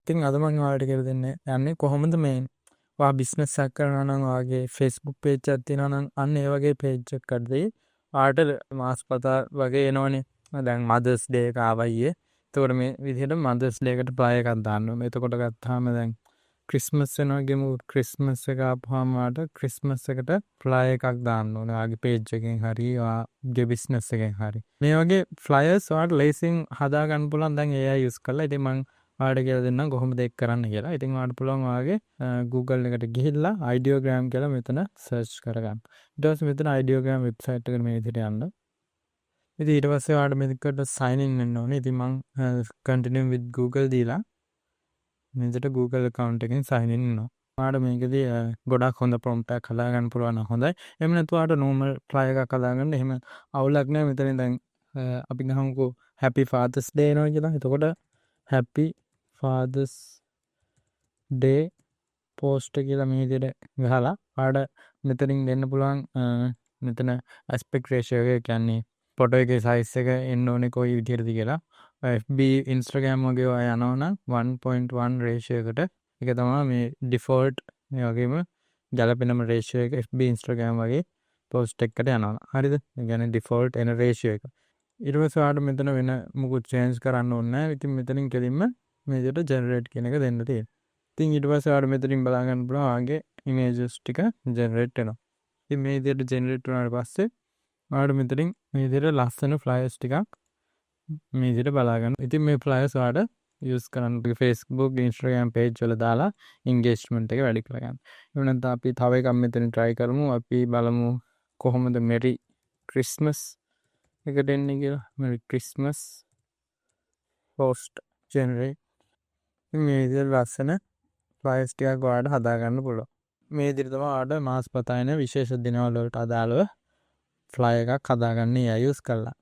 ඉතින් අද මම ඔයාලට කියලා දෙන්න යන්නේ කොහොමද මේ ඔයා බිස්නස් එකක් කරනවා නම් ඔයාගේ Facebook page එකක් තියෙනවා නම් අන්න ඒ වගේ page එකකදී ඔයාලට මාසපතා වගේ එනවනේ. දැන් Mother's Day එක ආවයියේ. එතකොට මේ විදිහට Mother's Day එකට play එකක් දාන්න ඕනේ. එතකොට ගත්තාම දැන් ක්‍රිස්මස් වෙනවා ගේමු. ක්‍රිස්මස් එක ආපුවාම ඔයාලට ක්‍රිස්මස් එකට play එකක් දාන්න ඕනේ. ඔයාගේ page එකෙන් හරි ඔයාගේ business එකෙන් හරි. මේ වගේ flyers ඔයාලට ලේසියෙන් හදා ගන්න පුළුවන් දැන් AI use කරලා. ඉතින් මම ඔයාලට කියලා දෙන්නම් කොහොමද ඒක කරන්න කියලා. ඉතින් ඔයාලට පුළුවන් ඔයාගේ Google එකට ගිහිල්ලා ideogram කියලා මෙතන search කරගන්න. ඊට පස්සේ මෙතන ideogram website එකට මේ විදිහට යන්න. ඉතින් ඊට පස්සේ ඔයාලට මේකට sign in වෙන්න ඕනේ. ඉතින් මම continue with Google දීලා මෙතන Google account එකෙන් sign in වෙනවා. ඔයාලට මේකදී ගොඩක් හොඳ prompt එකක් හදාගන්න පුළුවන් නම් හොඳයි. එහෙම නැත්නම් ඔයාලට normal try එකක් හදාගන්න. එහෙම අවුලක් නැහැ. මෙතන දැන් අපි ගහමුකෝ happy father's day එනවා කියලා. එතකොට happy father's day post කියලා මේ විදිහට ගහලා ඔයාලට මෙතනින් දෙන්න පුළුවන් මෙතන aspect ratio එක කියන්නේ ෆොටෝ එකේ size එක එන්න ඕනේ කොයි විදිහටද කියලා. FB Instagram වගේ ඔයා යනවා නම් 1.1 ratio එකට ඒක තමයි මේ default මේ වගේම ගැලපෙනම ratio එක FB Instagram වගේ post එකකට යනවා. හරිද? ඒ කියන්නේ default එන ratio එක. ඊට පස්සේ ඔයාලට මෙතන වෙන මොකුත් change කරන්න ඕනේ නැහැ. ඉතින් මෙතනින් කෙලින්ම මේ විදිහට generate කියන එක දෙන්න තියෙනවා. ඉතින් ඊට පස්සේ ඔයාලට මෙතනින් බලා ගන්න පුළුවන් ඔයාගේ images ටික generate වෙනවා. ඉතින් මේ විදිහට generate වුණාට පස්සේ ඔයාලට මෙතනින් මේ විදිහට ලස්සන flyers ටිකක් මේ විදිහට බලා ගන්න. ඉතින් මේ flyers ඔයාලට use කරන්න Facebook Instagram page වල දාලා engagement එක වැඩි කරගන්න. එහෙම නැත්නම් අපි තව එකක් මෙතන try කරමු. අපි බලමු කොහොමද Merry Christmas එකට එන්නේ කියලා. Merry Christmas post generate. මේ විදිහට ලස්සන flyers ටිකක් ඔයාලට හදා ගන්න පුළුවන්. මේ විදිහට තමයි ඔයාලට මාසපතා එන විශේෂ දිනවල වලට අදාළව flyer එකක් හදාගන්න AI use කරලා.